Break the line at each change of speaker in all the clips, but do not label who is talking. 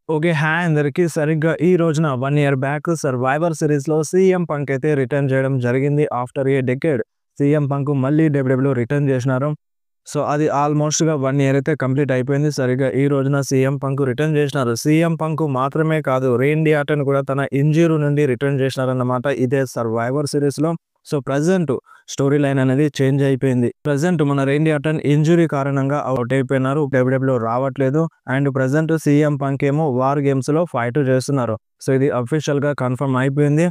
Okay. Hi అందరికి. సరిగ్గా ఈ రోజున 1 ఇయర్ బ్యాక్ 'సర్వైవర్' సిరీస్‌లో సీఎం పంక్ అయితే రిటర్న్ చేయడం జరిగింది. ఆఫ్టర్ ఏ డెకేడ్ సీఎం పంక్ మళ్ళీ డబ్ల్యూడబ్ల్యూలో రిటర్న్ చేసినారు. సో, అది ఆల్మోస్ట్‌గా 1 ఇయర్ అయితే కంప్లీట్ అయిపోయింది. సరిగ్గా ఈ రోజున సీఎం పంక్ రిటర్న్ చేసినారు. సీఎం పంక్ మాత్రమే కాదు, రేండీ ఆర్టన్ కూడా తన ఇంజ్యూరీ నుండి రిటర్న్ చేసినారన్నమాట. ఇదే 'సర్వైవర్' సిరీస్‌లో. సో, ప్రెజెంట్ స్టోరీ లైన్ అనేది చేంజ్ అయిపోయింది. ప్రెజెంట్ మన రేండీ ఆర్టన్ ఇంజ్యూరీ కారణంగా అవుట్ అయిపోయినారు. డబ్ల్యూడబ్ల్యూలో రావట్లేదు. అండ్ ప్రెజెంట్ సీఎం పంక్ ఏమో వార్ గేమ్స్‌లో ఫైట్ చేస్తున్నారు. సో, ఇది అఫీషియల్‌గా కన్ఫర్మ్ అయిపోయింది.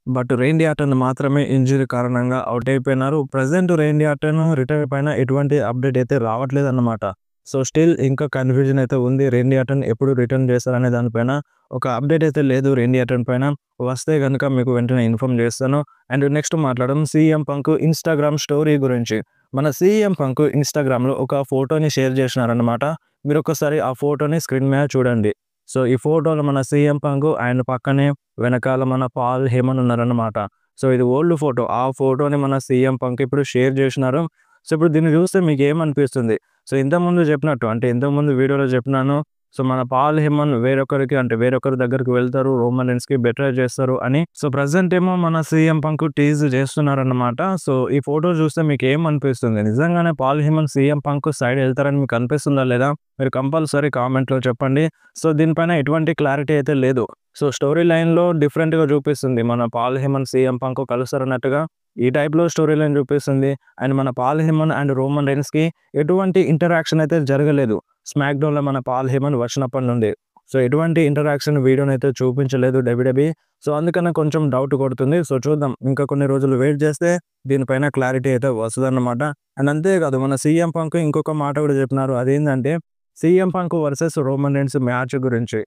బట్ రేండీ ఆర్టన్ మాత్రమే ఇంజ్యూరీ కారణంగా అవుట్ అయిపోయినారు. ప్రెజెంట్ రేండీ ఆర్టన్ రిటైర్ పైన ఎటువంటి అప్డేట్ అయితే రావట్లేదన్నమాట. సో, స్టిల్ ఇంకా కన్‌ఫ్యూజన్ అయితే ఉంది. రేండీ ఆర్టన్ ఎప్పుడు రిటర్న్ చేస్తారనే దానిపైన ఒక అప్డేట్ అయితే లేదు రేండీ ఆర్టన్ పైన. వస్తే గనుక మీకు వెంటనే ఇన్ఫార్మ్ చేస్తాను. అండ్ నెక్స్ట్ మాట్లాడడం సీఎం పంక్ ఇన్‌స్టాగ్రామ్ స్టోరీ గురించి. మన సీఎం పంక్ ఇన్‌స్టాగ్రామ్‌లో ఒక ఫోటోని షేర్ చేసినారన్నమాట. మీరొకసారి ఆ ఫోటోని స్క్రీన్ మీద చూడండి. సో, ఈ ఫోటోలో మన సీఎం పంక్ అండ్ పక్కనే వెనకాల మన పాల్ హేమన్ ఉన్నారన్నమాట. సో, ఇది ఓల్డ్ ఫోటో. ఆ ఫోటోని మన సీఎం పంక్ ఇప్పుడు షేర్ చేసినారు. సో, ఇప్పుడు దీన్ని చూస్తే మీకేమనిపిస్తుంది? సో, ఇంతకుముందు చెప్పినట్టు అంటే ఇంతకుముందు వీడియోలో చెప్పినాను. సో, మన పాల్ హేమన్ వేరొకరి దగ్గరికి వెళ్తారు. రోమన్ రీన్స్‌కి బెట్రే చేస్తారు అని. సో, ప్రెజెంట్ ఏమో మన సీఎం పంక్ టీజ్ చేస్తున్నారన్నమాట. సో, ఈ ఫోటో చూస్తే మీకేమనిపిస్తుంది? నిజంగానే Paul Heyman CM Punk side ఎళ్తారని మీకు అనిపిస్తుందా లేదా? మీరు కంపల్సరీ కామెంట్‌లో చెప్పండి. సో, దీనిపైన ఎటువంటి క్లారిటీ అయితే లేదు. సో, స్టోరీ లైన్‌లో డిఫరెంట్‌గా చూపిస్తుంది. మన పాల్ హేమన్, సీఎం పంక్ కలుస్తారన్నట్టుగా ఈ టైప్‌లో స్టోరీ లైన్ చూపిస్తుంది. అండ్ మన పాల్ హేమన్ అండ్ రోమన్ రీన్స్‌కి ఎటువంటి ఇంటరాక్షన్ అయితే జరగలేదు. స్మాక్ డౌన్‌లో మన పాల్ హేమన్ వచ్చినప్పటి నుండి. సో, ఎటువంటి ఇంటరాక్షన్ వీడియోనైతే చూపించలేదు డబ్ల్యూడబ్ల్యూఈ. సో, అందుకనే కొంచెం డౌట్ కొడుతుంది. సో, చూద్దాం. ఇంకా కొన్ని రోజులు వెయిట్ చేస్తే దీనిపైన క్లారిటీ అయితే వస్తదన్నమాట. అండ్ అంతేకాదు మన సీఎం పంక్ ఇంకొక మాట కూడా చెప్పినారు. అదేంటంటే CM Punk versus Roman Reigns match గురించి.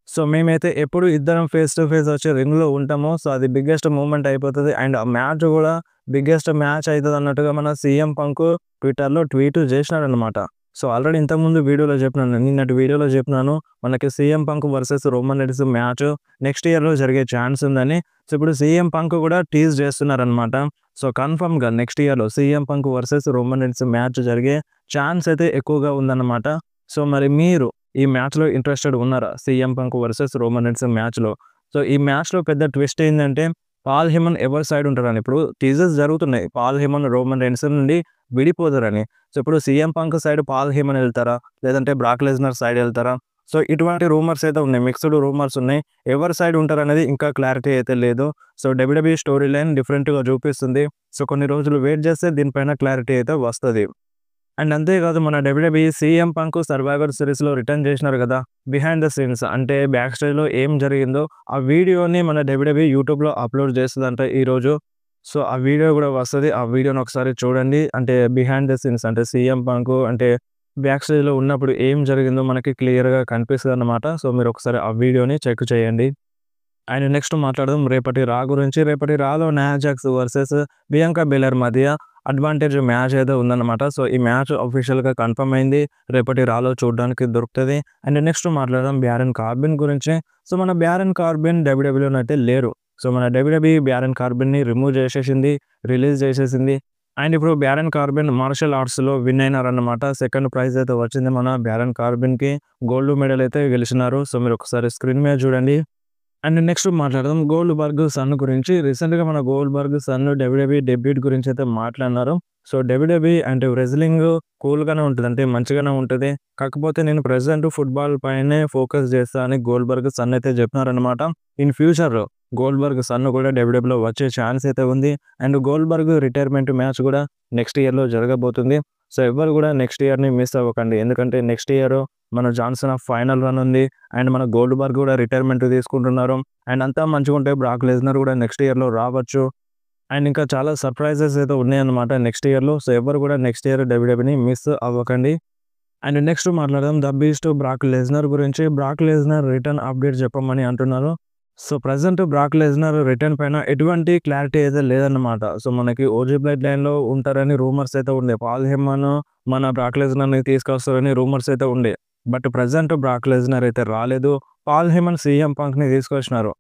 సో, మేమైతే ఎప్పుడు ఇద్దరం ఫేస్ టు ఫేస్ వచ్చి రింగ్‌లో ఉంటామో, సో, అది బిగ్గెస్ట్ మూవ్‌మెంట్ అయిపోతది. అండ్ ఆ మ్యాచ్ గూడా బిగ్గెస్ట్ మ్యాచ్ అయితదన్నట్టుగా మన సీఎం పంక్ ట్విట్టర్‌లో ట్వీట్ చేసినాడన్నమాట. సో, ఆల్రెడీ ఇంతకుముందు వీడియోలో చెప్పినాను. నిన్నటి వీడియోలో చెప్పినాను. మనకి CM Punk versus Roman Reigns match next ఇయర్‌లో జరిగే ఛాన్స్ ఉందని. సో, ఇప్పుడు సీఎం పంక్ కూడా టీజ్ చేస్తున్నారన్నమాట. సో, కన్ఫర్మ్‌గా నెక్స్ట్ ఇయర్‌లో CM Punk versus Roman Reigns match జరిగే ఛాన్స్ అయితే ఎక్కువగా ఉందన్నమాట. సో, మరి మీరు ఈ మ్యాచ్‌లో ఇంట్రెస్టెడ్ ఉన్నారా? CM Punk versus Roman Reigns మ్యాచ్‌లో. సో, ఈ మ్యాచ్‌లో పెద్ద ట్విస్ట్ ఏందంటే పాల్ హేమన్ ఎవరి సైడ్ ఉంటారని. ఇప్పుడు టీజర్స్ జరుగుతున్నాయి. పాల్ హేమన్, రోమన్ రీన్స్ నుండి విడిపోతారని. సో, ఇప్పుడు CM Punk side Paul Heyman ఎళ్తారా? లేదంటే బ్రాక్ లెస్నర్ సైడ్ ఎళ్తారా? సో, ఇటువంటి రూమర్స్ అయితే ఉన్నాయి. మిక్స్డ్ రూమర్స్ ఉన్నాయి. ఎవరి సైడ్ ఉంటారనేది ఇంకా క్లారిటీ అయితే లేదు. సో, డబ్ల్యూడబ్ల్యూఈ స్టోరీ లైన్ డిఫరెంట్‌గా చూపిస్తుంది. సో, కొన్ని రోజులు వెయిట్ చేస్తే దీనిపైన క్లారిటీ అయితే వస్తది. అండ్ అంతేకాదు మన డబ్ల్యూడబ్ల్యూఈ సీఎం పంక్ సర్వైవర్ సిరీస్‌లో రిటర్న్ చేసినారు కదా! బిహైండ్ ద సీన్స్ అంటే బ్యాక్ స్టేజ్‌లో ఏం జరిగిందో ఆ వీడియోని మన డబ్ల్యూడబ్ల్యూఈ యూట్యూబ్‌లో అప్‌లోడ్ చేస్తదంట ఈరోజు. సో, ఆ వీడియో కూడా వస్తది. ఆ వీడియోని ఒకసారి చూడండి. అంటే బిహైండ్ ద సీన్స్ అంటే సీఎం పంక్ అంటే బ్యాక్ స్టేజ్‌లో ఉన్నప్పుడు ఏం జరిగిందో మనకి క్లియర్‌గా కనిపిస్తదన్నమాట. సో, మీరు ఒకసారి ఆ వీడియోని చెక్ చేయండి. అండ్ నెక్స్ట్ మాట్లాడదాం రేపటి రా గురించి. రేపటి రాలో Nia jacks versus Bianca baler మధ్య అడ్వాంటేజ్ మ్యాచ్ అయితే ఉందన్నమాట. సో, ఈ మ్యాచ్ అఫీషియల్‌గా కన్ఫర్మ్ అయింది. రేపటి రాలో చూడడానికి దొరుకుతది. అండ్ నెక్స్ట్ మాట్లాడదాం బ్యారన్ కార్బిన్ గురించి. సో, మన బ్యారన్ కార్బిన్ డబ్ల్యూడబ్ల్యూలో అయితే లేరు. సో, మన డబ్ల్యూడబ్ల్యూఈ బ్యారన్ కార్బిన్‌ని రిమూవ్ చేసేసింది. రిలీజ్ చేసేసింది. అండ్ ఇప్పుడు బ్యారన్ కార్బిన్ మార్షల్ ఆర్ట్స్‌లో విన్ అయినారన్నమాట. సెకండ్ ప్రైజ్ అయితే వచ్చింది మన బ్యారన్ కార్బిన్‌కి. గోల్డ్ మెడల్ అయితే గెలిచినారు. సో, మీరు ఒకసారి స్క్రీన్ మీద చూడండి. అండ్ నెక్స్ట్ మాట్లాడదాం గోల్డ్‌బర్గ్ సన్ గురించి. రీసెంట్‌గా మన గోల్డ్‌బర్గ్ సన్ డబ్ల్యూడబ్ల్యూఈ డెబ్యూట్ గురించి అయితే మాట్లాడినారు. సో, డబ్ల్యూడబ్ల్యూఈ అంటే రెజ్లింగ్ కూల్‌గానే ఉంటది. అంటే మంచిగానే ఉంటది. కాకపోతే నేను ప్రెజెంట్ ఫుట్‌బాల్ పైనే ఫోకస్ చేస్తా అని గోల్డ్‌బర్గ్ సన్ అయితే చెప్పినారనమాట. ఇన్ ఫ్యూచర్‌లో గోల్డ్‌బర్గ్ సన్ కూడా డబ్ల్యూడబ్ల్యూఈలో వచ్చే ఛాన్స్ అయితే ఉంది. అండ్ గోల్డ్‌బర్గ్ రిటైర్మెంట్ మ్యాచ్ కూడా నెక్స్ట్ ఇయర్‌లో జరగబోతుంది. సో, ఎవ్వరు కూడా నెక్స్ట్ ఇయర్‌ని మిస్ అవ్వకండి. ఎందుకంటే నెక్స్ట్ ఇయర్ మన జాన్సన్ ఫైనల్ రన్ ఉంది. అండ్ మన గోల్డ్‌బర్గ్ కూడా రిటైర్మెంట్ తీసుకుంటున్నారు. అండ్ అంతా మంచిగుంటే బ్రాక్ లెస్నర్ కూడా నెక్స్ట్ ఇయర్‌లో రావచ్చు. అండ్ ఇంకా చాలా సర్ప్రైజెస్ అయితే ఉన్నాయన్నమాట నెక్స్ట్ ఇయర్‌లో. సో, ఎవ్వరు కూడా నెక్స్ట్ ఇయర్ డబ్ల్యూడబ్ల్యూఈని మిస్ అవ్వకండి. అండ్ నెక్స్ట్ మాట్లాడదాం ద బీస్ట్ బ్రాక్ లెస్నర్ గురించి. బ్రాక్ లెస్నర్ రిటర్న్ అప్డేట్ చెప్పమని అంటున్నారు. So, present Brock Lesnar return పైన ఎటువంటి క్లారిటీ అయితే లేదన్నమాట. సో, మనకి ఓజీ బ్లడ్ లైన్‌లో ఉంటారని రూమర్స్ అయితే ఉండే. పాల్ హేమన్ మన బ్రాక్ లెస్నర్‌ని తీసుకొస్తారని రూమర్స్ అయితే ఉండే. బట్ ప్రెజెంట్ బ్రాక్ లెస్నర్ అయితే రాలేదు. పాల్ హేమన్ సీఎం పంక్‌ని తీసుకొచ్చినారు.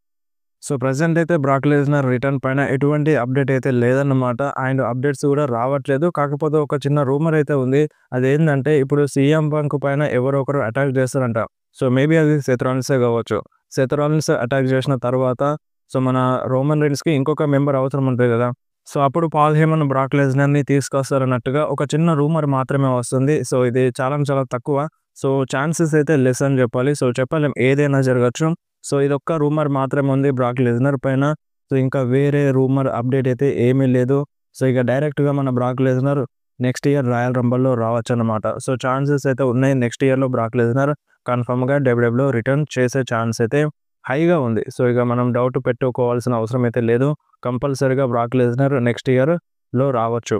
సో, ప్రెజెంట్ అయితే బ్రాక్ లెస్నర్ రిటర్న్ పైన ఎటువంటి అప్డేట్ అయితే లేదన్నమాట. అండ్ అప్డేట్స్ కూడా రావట్లేదు. కాకపోతే ఒక చిన్న రూమర్ అయితే ఉంది. అదేంటంటే ఇప్పుడు సీఎం పంక్ పైన ఎవరో ఒకరు అటాక్ చేస్తారంట. సో మేబీ అది సెత్ రాలిన్సే కావచ్చు. సెత్ రాలిన్స్ అటాక్ చేసిన తర్వాత సో మన రోమన్ రీన్స్‌కి ఇంకొక మెంబర్ అవసరం ఉంటది కదా! సో అప్పుడు పాల్ హేమన్, బ్రాక్ లెస్నర్‌ని తీసుకొస్తారన్నట్టుగా ఒక చిన్న రూమర్ మాత్రమే వస్తుంది. సో ఇది చాలా చాలా తక్కువ. సో ఛాన్సెస్ అయితే లెస్ అని చెప్పాలి. సో చెప్పలేం, ఏదైనా జరగొచ్చు. సో ఇదొక్క రూమర్ మాత్రమే ఉంది బ్రాక్ లెస్నర్ పైన. సో ఇంకా వేరే రూమర్ అప్డేట్ అయితే ఏమీ లేదు. సో ఇక డైరెక్ట్‌గా మన Brock Lesnar next year Royal రంబల్‌లో రావచ్చనమాట. సో ఛాన్సెస్ అయితే ఉన్నాయి. నెక్స్ట్ ఇయర్‌లో బ్రాక్ లెస్నర్ కన్ఫర్మ్‌గా డబ్ల్యూడబ్ల్యూలో రిటర్న్ చేసే ఛాన్స్ అయితే హైగా ఉంది. సో ఇక మనం డౌట్ పెట్టుకోవాల్సిన అవసరం అయితే లేదు. కంపల్సరీగా బ్రాక్ లెస్నర్ నెక్స్ట్ ఇయర్‌లో రావచ్చు.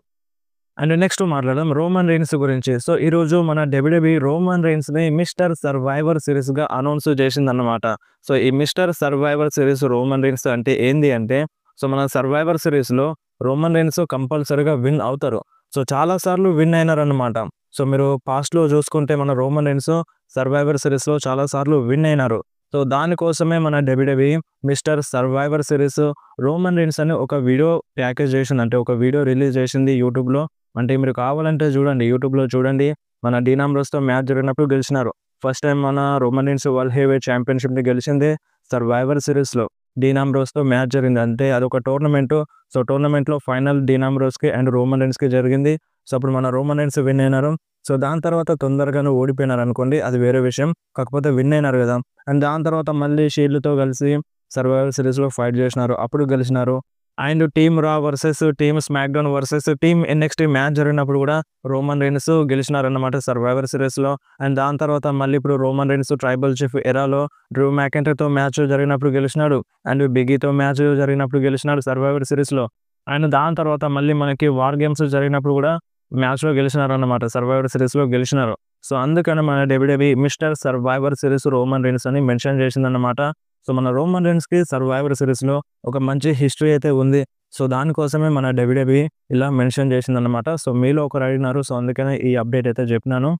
అండ్ నెక్స్ట్ మాట్లాడదాం రోమన్ రీన్స్ గురించి. సో ఈరోజు మన డబ్ల్యూడబ్ల్యూఈ రోమన్ రీన్స్‌ని మిస్టర్ సర్వైవర్ సిరీస్‌గా అనౌన్స్ చేసిందన్నమాట. సో ఈ mister survivor series Roman Reigns అంటే ఏంది అంటే, సో మన సర్వైవర్ సిరీస్‌లో రోమన్ రీన్స్ కంపల్సరీగా విన్ అవుతారు. సో చాలా సార్లు విన్ అయినారన్నమాట. సో మీరు పాస్ట్‌లో చూసుకుంటే మన రోమన్ రీన్స్ సర్వైవర్ సిరీస్‌లో చాలా సార్లు విన్ అయినారు. సో దానికోసమే మన WWE Mr survivor series Roman Reigns అని ఒక వీడియో ప్యాకేజ్ చేసింది. అంటే ఒక వీడియో రిలీజ్ చేసింది యూట్యూబ్‌లో. అంటే మీరు కావాలంటే చూడండి, యూట్యూబ్‌లో చూడండి. మన డీన్ అంబ్రోస్‌తో మ్యాచ్ జరిగినప్పుడు గెలిచినారు. ఫస్ట్ టైం మన రోమన్ రీన్స్ వరల్డ్ హెవీవెయిట్ ఛాంపియన్‌షిప్‌ని గెలిచిందే సర్వైవర్ సిరీస్‌లో. డీన్ అంబ్రోస్‌తో మ్యాచ్ జరిగింది. అంటే అదొక టోర్నమెంటు. సో టోర్నమెంట్‌లో ఫైనల్ డీన్ అంబ్రోస్‌కి అండ్ రోమన్ రీన్స్‌కి జరిగింది. సో అప్పుడు మన రోమన్ రీన్స్ విన్ అయినారు. సో దాని తర్వాత తొందరగానే ఓడిపోయినారనుకోండి, అది వేరే విషయం. కాకపోతే విన్ అయినారు కదా! అండ్ దాని తర్వాత మళ్ళీ షీల్డ్‌తో కలిసి సర్వైవర్ సిరీస్‌లో ఫైట్ చేసినారు. అప్పుడు గెలిచినారు. And team Raw versus team SmackDown versus team NXT match జరిగినప్పుడు కూడా రోమన్ రీన్స్ గెలిచినారన్నమాట సర్వైవర్ సిరీస్‌లో. అండ్ దాని తర్వాత మళ్ళీ ఇప్పుడు రోమన్ రీన్స్ ట్రైబల్ చీఫ్ ఎరాలో డ్రూ మ్యాకెంటర్‌తో మ్యాచ్ జరిగినప్పుడు గెలిచినాడు. అండ్ బిగ్గీతో మ్యాచ్ జరిగినప్పుడు గెలిచినాడు సర్వైవర్ సిరీస్‌లో. అండ్ దాని తర్వాత మళ్ళీ మనకి వార్ గేమ్స్ జరిగినప్పుడు కూడా మ్యాచ్‌లో గెలిచినారన్నమాట. సర్వైవర్ సిరీస్‌లో గెలిచినారు. సో అందుకని మన WWE Mr survivor series Roman Reigns అని మెన్షన్ చేసిందన్నమాట. సో మన రోమన్ రీన్స్‌కి సర్వైవర్ సిరీస్‌లో ఒక మంచి హిస్టరీ అయితే ఉంది. సో దానికోసమే మన డబ్ల్యూడబ్ల్యూఈ ఇలా మెన్షన్ చేసిందన్నమాట. సో మీలో ఒకరు అడిగినారు. సో అందుకనే ఈ అప్డేట్ అయితే చెప్పినాను.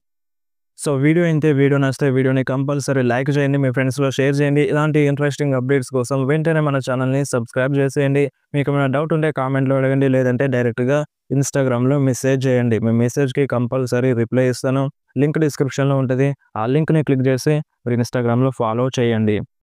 సో వీడియో ఇంతే. వీడియో నచ్చితే వీడియోని కంపల్సరీ లైక్ చేయండి. మీ ఫ్రెండ్స్‌లో షేర్ చేయండి. ఇలాంటి ఇంట్రెస్టింగ్ అప్డేట్స్ కోసం వెంటనే మన ఛానల్‌ని సబ్స్క్రైబ్ చేసేయండి. మీకు ఏమైనా డౌట్ ఉంటే కామెంట్‌లో అడగండి. లేదంటే డైరెక్ట్‌గా ఇన్‌స్టాగ్రామ్‌లో మెసేజ్ చేయండి. మీ మెసేజ్‌కి కంపల్సరీ రిప్లై ఇస్తాను. లింక్ డిస్క్రిప్షన్‌లో ఉంటది. ఆ లింక్‌ని క్లిక్ చేసి మీరు ఇన్‌స్టాగ్రామ్‌లో ఫాలో చేయండి.